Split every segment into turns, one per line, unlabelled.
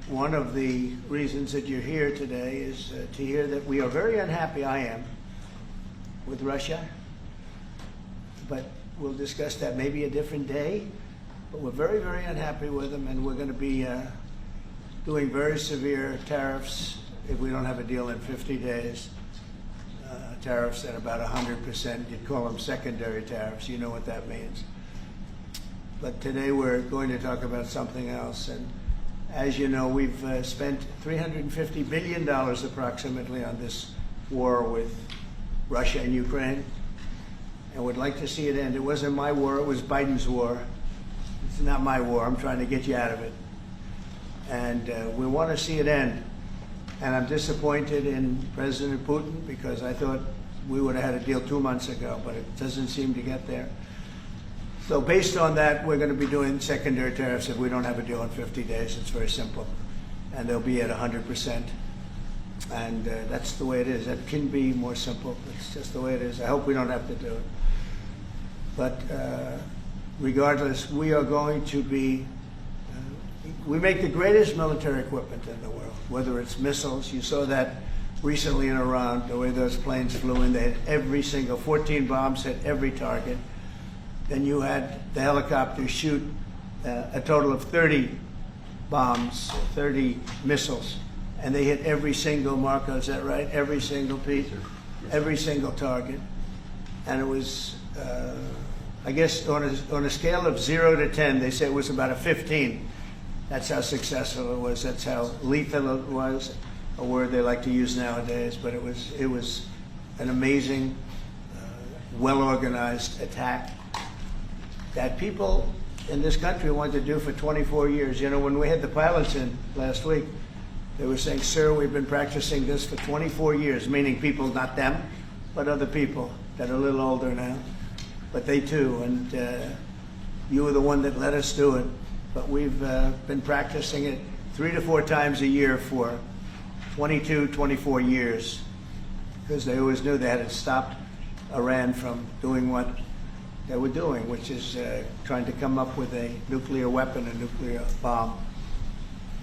one of the reasons that you're here today is to hear that we are very unhappy, I am, with Russia. But we'll discuss that maybe a different day. But we're very, very unhappy with them, and we're going to be doing very severe tariffs if we don't have a deal in 50 days. Tariffs at about 100%. You'd call them secondary tariffs. You know what that means. But today we're going to talk about something else. And as you know, we've spent $350 billion approximately on this war with Russia and Ukraine. And would like to see it end. It wasn't my war, it was Biden's war. It's not my war, I'm trying to get you out of it. And we want to see it end. And I'm disappointed in President Putin because I thought we would have had a deal 2 months ago, but it doesn't seem to get there. So based on that, we're going to be doing secondary tariffs if we don't have a deal in 50 days. It's very simple. And they'll be at 100%. And that's the way it is. That can be more simple. It's just the way it is. I hope we don't have to do it. But regardless, we are going to be, we make the greatest military equipment in the world, whether it's missiles. You saw that recently in Iran, the way those planes flew in. They hit every single, 14 bombs hit every target. Then you had the helicopters shoot a total of 30 bombs, 30 missiles. And they hit every single, Marco, is that right? Every single piece, every single target. And it was, I guess on a scale of 0 to 10, they say it was about a 15. That's how successful it was. That's how lethal it was, a word they like to use nowadays. But it was an amazing, well-organized attack that people in this country wanted to do for 24 years. You know, when we had the pilots in last week, they were saying, sir, we've been practicing this for 24 years, meaning people, not them, but other people that are a little older now. But they too, and you were the one that let us do it. But we've been practicing it 3 to 4 times a year for 22, 24 years, because they always knew they had to stop Iran from doing what they were doing, which is trying to come up with a nuclear weapon, a nuclear bomb.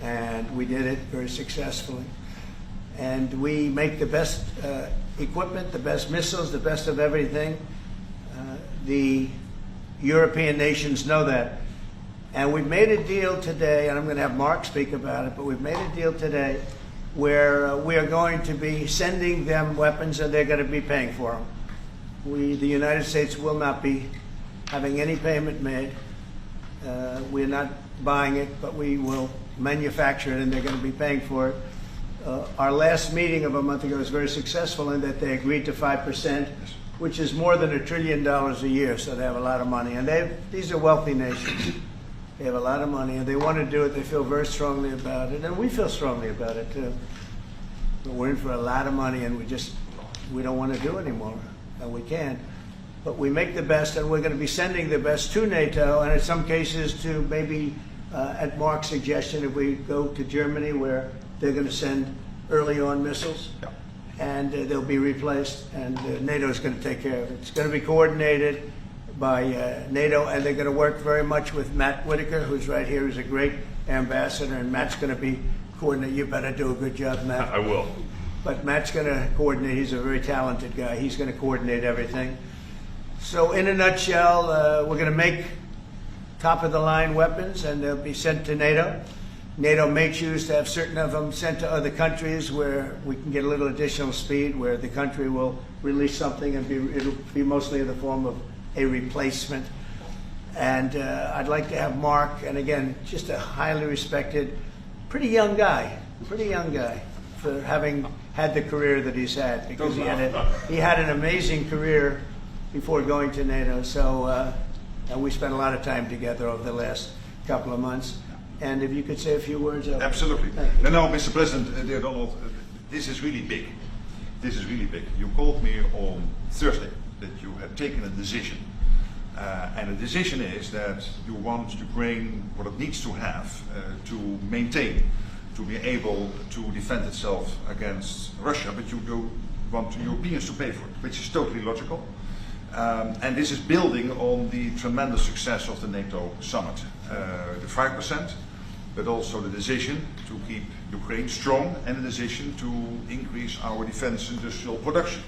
And we did it very successfully. And we make the best equipment, the best missiles, the best of everything. The European nations know that. And we've made a deal today, and I'm going to have Mark speak about it, but we've made a deal today where we are going to be sending them weapons and they're going to be paying for them. The United States will not be having any payment made. We're not buying it, but we will manufacture it and they're going to be paying for it. Our last meeting of a month ago was very successful in that they agreed to 5%, which is more than $1 trillion a year, so they have a lot of money. And these are wealthy nations. They have a lot of money and they want to do it. They feel very strongly about it, and we feel strongly about it too. But we're in for a lot of money and we don't want to do anymore, and we can't. But we make the best, and we're going to be sending the best to NATO, and in some cases to maybe, at Mark's suggestion, if we go to Germany, where they're going to send early on missiles, and they'll be replaced, and NATO is going to take care of it. It's going to be coordinated by NATO, and they're going to work very much with Matt Whitaker, who's right here, who's a great ambassador, and Matt's going to be coordinating. You better do a good job, Matt.
I will.
But Matt's going to coordinate. He's a very talented guy. He's going to coordinate everything. So in a nutshell, we're going to make top-of-the-line weapons, and they'll be sent to NATO. NATO may choose to have certain of them sent to other countries where we can get a little additional speed, where the country will release something and it'll be mostly in the form of a replacement. And I'd like to have Mark, and again, just a highly respected, pretty young guy for having had the career that he's had, because he had an amazing career before going to NATO. So and we spent a lot of time together over the last couple of months. And if you could say a few words.
Absolutely. No, Mr. President, dear Donald, this is really big. This is really big. You called me on Thursday that you had taken a decision. And the decision is that you want Ukraine what it needs to have to maintain, to be able to defend itself against Russia, but you do want Europeans to pay for it, which is totally logical. And this is building on the tremendous success of the NATO summit. The 5%, but also the decision to keep Ukraine strong and the decision to increase our defense industrial production.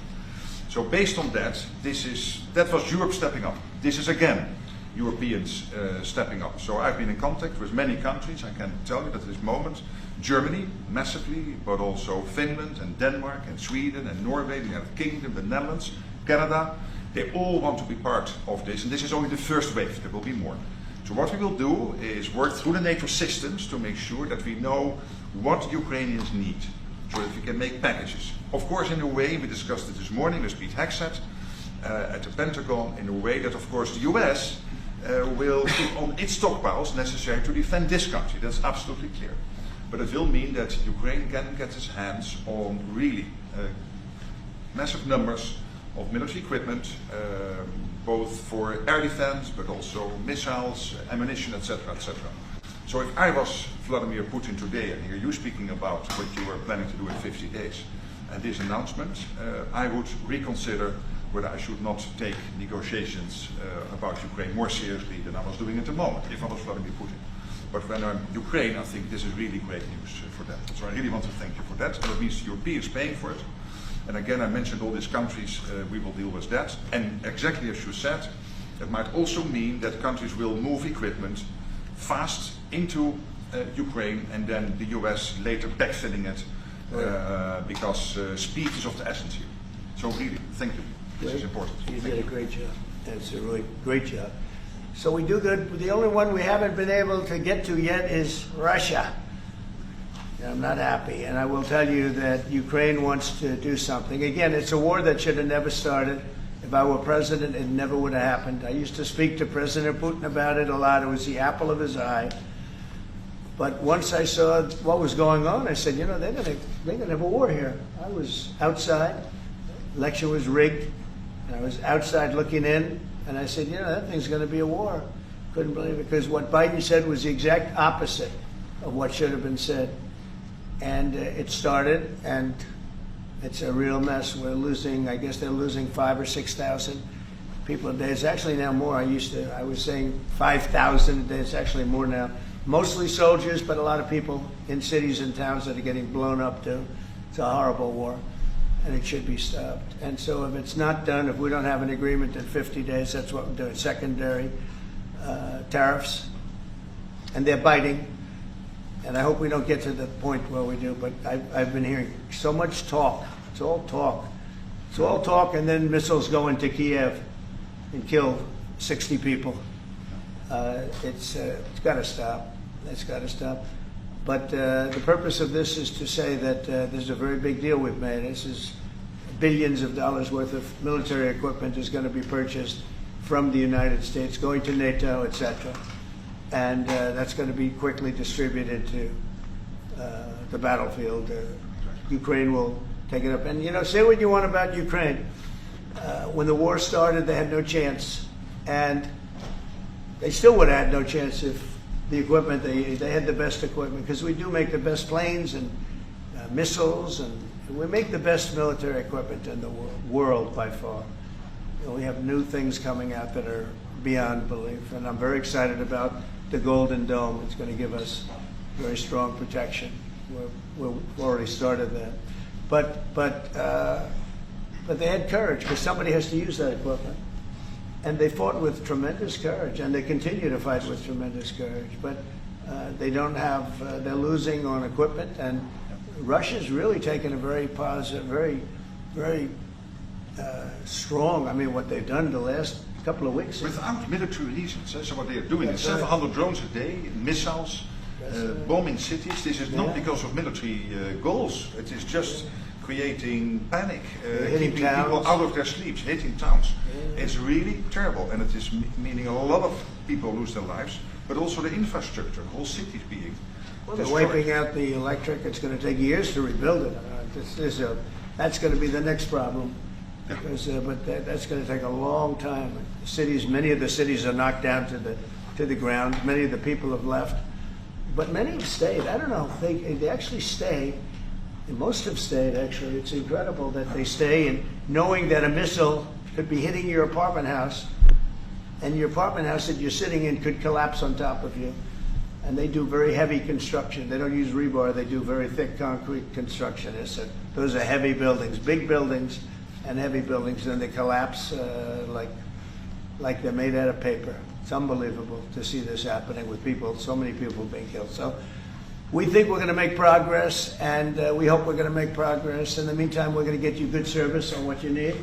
So based on that, that was Europe stepping up. This is again Europeans stepping up. So I've been in contact with many countries. I can tell you that at this moment, Germany massively, but also Finland and Denmark and Sweden and Norway, the United Kingdom, the Netherlands, Canada, they all want to be part of this. And this is only the first wave. There will be more. So what we will do is work through the NATO systems to make sure that we know what Ukrainians need, so that we can make packages. Of course, in a way, we discussed it this morning with Pete Hegseth at the Pentagon, in a way that, of course, the US will keep on its stockpiles necessary to defend this country. That's absolutely clear. But it will mean that Ukraine can get its hands on really massive numbers of military equipment, both for air defense, but also missiles, ammunition, etc., etc. So if I was Vladimir Putin today and hear you speaking about what you are planning to do in 50 days and this announcement, I would reconsider whether I should not take negotiations about Ukraine more seriously than I was doing at the moment, if I was Vladimir Putin. But when I'm Ukraine, I think this is really great news for them. So I really want to thank you for that. And it means the Europeans paying for it. And again, I mentioned all these countries, we will deal with that. And exactly as you said, it might also mean that countries will move equipment fast into Ukraine and then the US later backfilling it because speed is of the essence here. So really, thank you. This is important.
You did a great job. That's a really great job. So we do good. The only one we haven't been able to get to yet is Russia. I'm not happy, and I will tell you that Ukraine wants to do something. Again, it's a war that should have never started. If I were president, it never would have happened. I used to speak to President Putin about it a lot. It was the apple of his eye. But once I saw what was going on, I said, you know, they're gonna have a war here. I was outside. Election was rigged. I was outside looking in, and I said, you know, that thing's going to be a war. Couldn't believe it, because what Biden said was the exact opposite of what should have been said. And it started, and it's a real mess. We're losing, I guess they're losing 5,000 or 6,000 people a day. It's actually now more. I was saying 5,000 a day. It's actually more now. Mostly soldiers, but a lot of people in cities and towns that are getting blown up too. It's a horrible war, and it should be stopped. And so if it's not done, if we don't have an agreement in 50 days, that's what we're doing. Secondary tariffs, and they're biting. And I hope we don't get to the point where we do, but I've been hearing so much talk. It's all talk. It's all talk, and then missiles go into Kiev and kill 60 people. It's got to stop. It's got to stop. But the purpose of this is to say that this is a very big deal we've made. This is billions of dollars worth of military equipment is going to be purchased from the United States, going to NATO, etc. And that's going to be quickly distributed to the battlefield. Ukraine will take it up. And, you know, say what you want about Ukraine. When the war started, they had no chance. And they still would have had no chance if the equipment, they had the best equipment, because we do make the best planes and missiles, and we make the best military equipment in the world by far. You know, we have new things coming out that are beyond belief, and I'm very excited about the Golden Dome. It's going to give us very strong protection. We've already started that. But they had courage, because somebody has to use that equipment. And they fought with tremendous courage, and they continue to fight with tremendous courage. But they don't have, they're losing on equipment, and Russia's really taken a very positive, very strong, I mean, what they've done the last couple of weeks.
Without military reasons. So what they are doing is 700 drones a day, missiles, bombing cities. This is not because of military goals. It is just creating panic, keeping people out of their sleeps, hitting towns. It's really terrible, and it is meaning a lot of people lose their lives, but also the infrastructure, whole cities being
they're wiping out the electric. It's going to take years to rebuild it. That's going to be the next problem, because but that's going to take a long time. Cities, many of the cities are knocked down to the ground. Many of the people have left, but many have stayed. I don't know. They actually stay. Most have stayed, actually. It's incredible that they stay, and knowing that a missile could be hitting your apartment house, and your apartment house that you're sitting in could collapse on top of you. and they do very heavy construction. They don't use rebar, they do very thick concrete construction. Those are heavy buildings, big buildings and heavy buildings, and they collapse like they're made out of paper. It's unbelievable to see this happening with people, so many people being killed. So we think we're going to make progress, and we hope we're going to make progress. In the meantime, we're going to get you good service on what you need.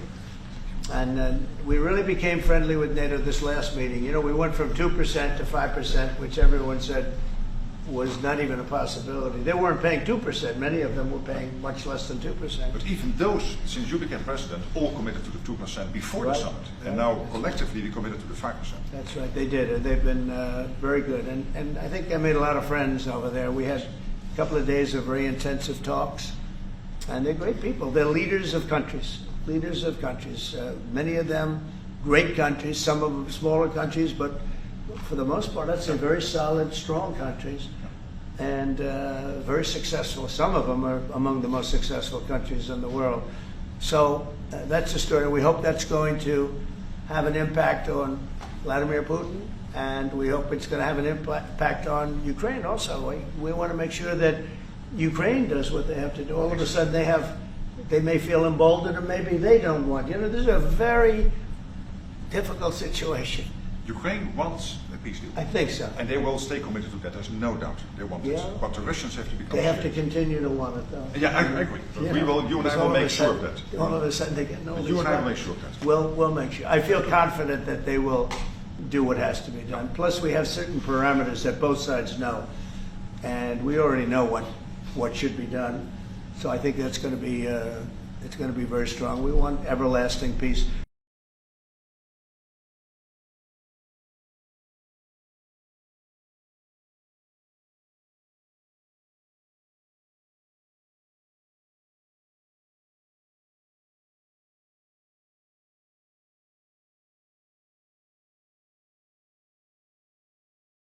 And we really became friendly with NATO this last meeting. You know, we went from 2% to 5%, which everyone said was not even a possibility. They weren't paying 2%. Many of them were paying much less than 2%.
But even those, since you became president, all committed to the 2% before the summit. And now collectively we committed to the 5%.
That's right, they did. And they've been very good. And I think I made a lot of friends over there. We had a couple of days of very intensive talks. And they're great people. They're leaders of countries. Leaders of countries. Many of them great countries, some of them smaller countries, but for the most part, I'd say very solid, strong countries, and very successful. Some of them are among the most successful countries in the world. So that's the story. We hope that's going to have an impact on Vladimir Putin, and we hope it's going to have an impact on Ukraine also. We want to make sure that Ukraine does what they have to do. All of a sudden they may feel emboldened, or maybe they don't want. You know, this is a very difficult situation.
Ukraine wants a peace deal.
I think so.
And they will stay committed to that, there's no doubt. They want it. But the Russians have to become
They have to
serious.
continue to want it, though.
Yeah, I agree. But you and I will make sure of that.
All of a sudden they get no.
You and I will make sure of that.
We'll make sure. I feel confident that they will do what has to be done. Plus, we have certain parameters that both sides know, and we already know what should be done. So I think that's going to be it's going to be very strong. We want everlasting peace.